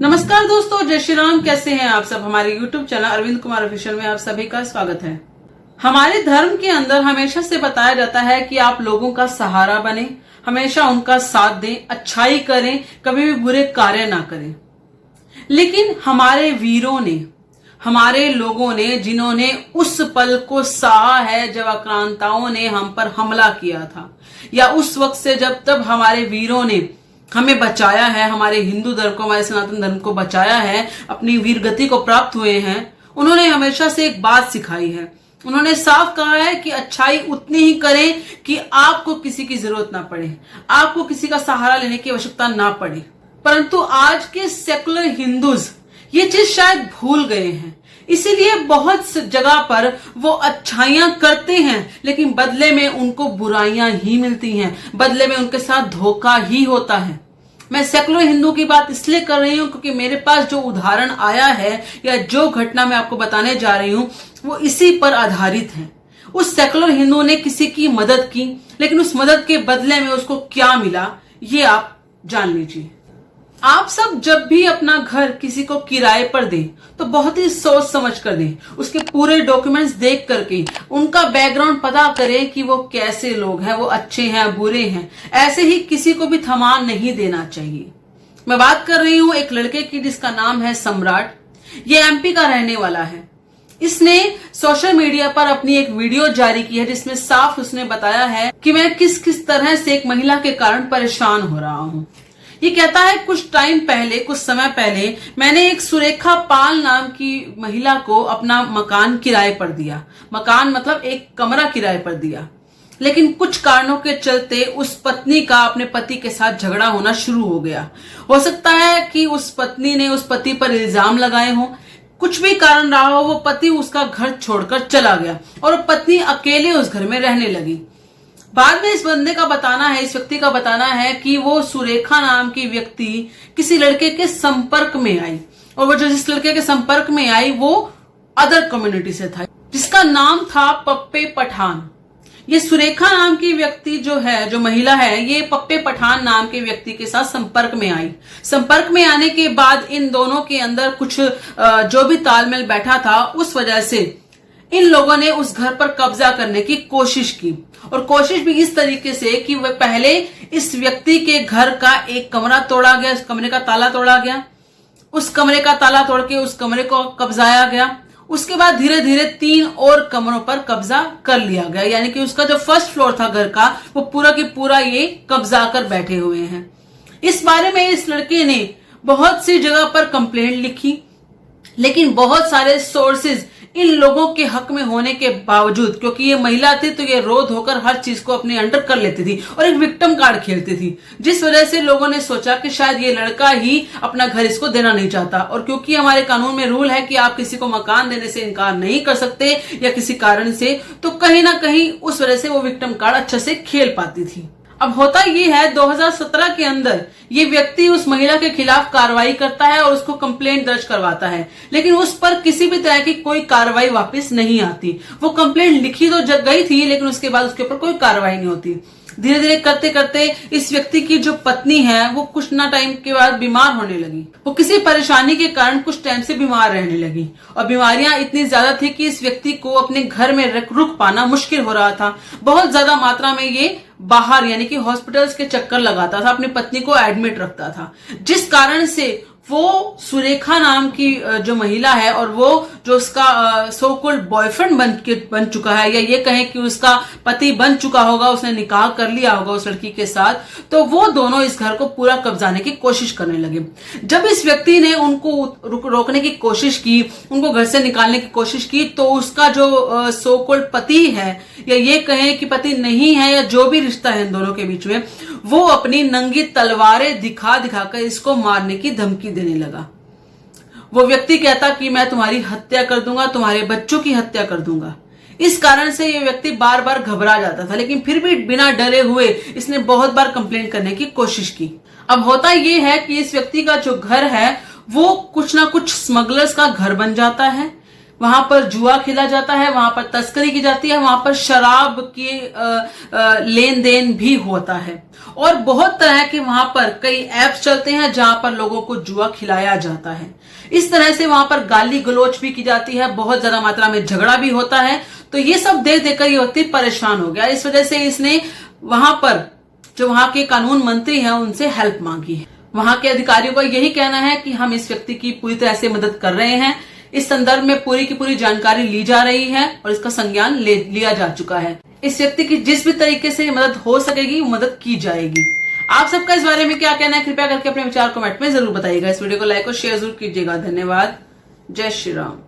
नमस्कार दोस्तों, जय श्री राम। कैसे हैं आप सब। हमारे YouTube channel Arvind Kumar official में आप सभी का स्वागत है। हमारे धर्म के अंदर हमेशा से बताया जाता है कि आप लोगों का सहारा बने, हमेशा उनका साथ दें, अच्छाई करें, कभी भी बुरे कार्य ना करें। लेकिन हमारे वीरों ने, हमारे लोगों ने, जिन्होंने उस पल को सहा है जब आक्रांताओं ने हम पर हमला किया था, या उस वक्त से जब तब हमारे वीरों ने हमें बचाया है, हमारे हिंदू धर्म को, हमारे सनातन धर्म को बचाया है, अपनी वीर गति को प्राप्त हुए हैं, उन्होंने हमेशा से एक बात सिखाई है। उन्होंने साफ कहा है कि अच्छाई उतनी ही करें कि आपको किसी की जरूरत ना पड़े, आपको किसी का सहारा लेने की आवश्यकता ना पड़े। परंतु आज के सेकुलर हिंदूज ये चीज शायद भूल गए हैं, इसीलिए बहुत जगह पर वो अच्छाइयां करते हैं लेकिन बदले में उनको बुराइयां ही मिलती हैं, बदले में उनके साथ धोखा ही होता है। मैं सेकुलर हिंदू की बात इसलिए कर रही हूं क्योंकि मेरे पास जो उदाहरण आया है या जो घटना मैं आपको बताने जा रही हूं वो इसी पर आधारित है। उस सेकुलर हिंदू ने किसी की मदद की, लेकिन उस मदद के बदले में उसको क्या मिला ये आप जान लीजिए। आप सब जब भी अपना घर किसी को किराए पर दें तो बहुत ही सोच समझ कर दें, उसके पूरे डॉक्यूमेंट्स देख करके उनका बैकग्राउंड पता करें कि वो कैसे लोग हैं, वो अच्छे हैं बुरे हैं। ऐसे ही किसी को भी थमा नहीं देना चाहिए। मैं बात कर रही हूं एक लड़के की जिसका नाम है सम्राट। ये एमपी का रहने वाला है। इसने सोशल मीडिया पर अपनी एक वीडियो जारी की है जिसमें साफ उसने बताया है कि मैं किस किस तरह से एक महिला के कारण परेशान हो रहा हूं। ये कहता है कुछ समय पहले मैंने एक सुरेखा पाल नाम की महिला को अपना मकान किराए पर दिया। मकान मतलब एक कमरा किराए पर दिया, लेकिन कुछ कारणों के चलते उस पत्नी का अपने पति के साथ झगड़ा होना शुरू हो गया। हो सकता है कि उस पत्नी ने उस पति पर इल्जाम लगाए हों, कुछ भी कारण रहा हो, वो पति उसका घर छोड़कर चला गया और वो पत्नी अकेले उस घर में रहने लगी। बाद में इस बंदे का बताना है, इस व्यक्ति का बताना है कि वो सुरेखा नाम की व्यक्ति किसी लड़के के संपर्क में आई, और वो जो जिस लड़के के संपर्क में आई वो अदर कम्युनिटी से था, जिसका नाम था पप्पे पठान। ये सुरेखा नाम की व्यक्ति जो महिला है, ये पप्पे पठान नाम के व्यक्ति के साथ संपर्क में आई। संपर्क में आने के बाद इन दोनों के अंदर कुछ जो भी तालमेल बैठा था, उस वजह से इन लोगों ने उस घर पर कब्जा करने की कोशिश की, और कोशिश भी इस तरीके से कि वह पहले इस व्यक्ति के घर का एक कमरा तोड़ा गया, उस कमरे का ताला तोड़ा गया, उस कमरे का ताला तोड़ के उस कमरे को कब्जाया गया। उसके बाद धीरे धीरे 3 और कमरों पर कब्जा कर लिया गया, यानी कि उसका जो फर्स्ट फ्लोर था घर का वो पूरा की पूरा ये कब्जा कर बैठे हुए हैं। इस बारे में इस लड़के ने बहुत सी जगह पर कंप्लेंट लिखी, लेकिन बहुत सारे सोर्सेज इन लोगों के हक में होने के बावजूद, क्योंकि ये महिला थी तो ये रो धोकर हर चीज को अपने अंडर कर लेती थी और एक विक्टिम कार्ड खेलती थी, जिस वजह से लोगों ने सोचा कि शायद ये लड़का ही अपना घर इसको देना नहीं चाहता। और क्योंकि हमारे कानून में रूल है कि आप किसी को मकान देने से इनकार नहीं कर सकते या किसी कारण से, तो कहीं ना कहीं उस वजह से वो विक्टिम कार्ड अच्छे से खेल पाती थी। अब होता ये है 2017 के अंदर ये व्यक्ति उस महिला के खिलाफ कार्रवाई करता है और उसको कंप्लेंट दर्ज करवाता है, लेकिन उस पर किसी भी तरह की कोई कार्रवाई वापस नहीं आती। वो कंप्लेंट लिखी तो गई थी, लेकिन उसके बाद उसके ऊपर कोई कार्रवाई नहीं होती। धीरे धीरे करते करते इस व्यक्ति की जो पत्नी है वो कुछ ना टाइम के बाद बीमार होने लगी। वो किसी परेशानी के कारण कुछ टाइम से बीमार रहने लगी, और बीमारियां इतनी ज्यादा थी कि इस व्यक्ति को अपने घर में रुक पाना मुश्किल हो रहा था। बहुत ज्यादा मात्रा में ये बाहर यानी कि हॉस्पिटल्स के चक्कर लगाता था, अपनी पत्नी को एडमिट रखता था, जिस कारण से वो सुरेखा नाम की जो महिला है और वो जो उसका सो कॉल्ड बॉयफ्रेंड बन चुका है, या ये कहें कि उसका पति बन चुका होगा, उसने निकाह कर लिया होगा उस लड़की के साथ, तो वो दोनों इस घर को पूरा कब्जाने की कोशिश करने लगे। जब इस व्यक्ति ने उनको रोकने की कोशिश की, उनको घर से निकालने की कोशिश की, तो उसका जो सो कॉल्ड पति है, या ये कहें कि पति नहीं है, या जो भी रिश्ता है इन दोनों के बीच में, वो अपनी नंगी तलवारें दिखा दिखाकर इसको मारने की धमकी देने लगा। वो व्यक्ति कहता कि मैं तुम्हारी हत्या कर दूंगा, तुम्हारे बच्चों की हत्या कर दूंगा। इस कारण से ये व्यक्ति बार बार घबरा जाता था, लेकिन फिर भी बिना डरे हुए इसने बहुत बार कंप्लेंट करने की कोशिश की। अब होता ये है कि इस व्यक्ति का जो घर है वो कुछ ना कुछ स्मगलर्स का घर बन जाता है। वहां पर जुआ खेला जाता है, वहां पर तस्करी की जाती है, वहां पर शराब की लेन देन भी होता है और बहुत तरह के वहां पर कई ऐप्स चलते हैं जहां पर लोगों को जुआ खिलाया जाता है। इस तरह से वहां पर गाली गलौच भी की जाती है, बहुत ज्यादा मात्रा में झगड़ा भी होता है। तो ये सब देख देखकर ये व्यक्ति परेशान हो गया। इस वजह से इसने वहां पर जो वहां के कानून मंत्री हैं उनसे हेल्प मांगी है। वहां के अधिकारियों का यही कहना है कि हम इस व्यक्ति की पूरी तरह से मदद कर रहे हैं। इस संदर्भ में पूरी की पूरी जानकारी ली जा रही है और इसका संज्ञान लिया जा चुका है। इस व्यक्ति की जिस भी तरीके से मदद हो सकेगी वो मदद की जाएगी। आप सबका इस बारे में क्या कहना है, कृपया करके अपने विचार कमेंट में जरूर बताइएगा। इस वीडियो को लाइक और शेयर जरूर कीजिएगा। धन्यवाद। जय श्री राम।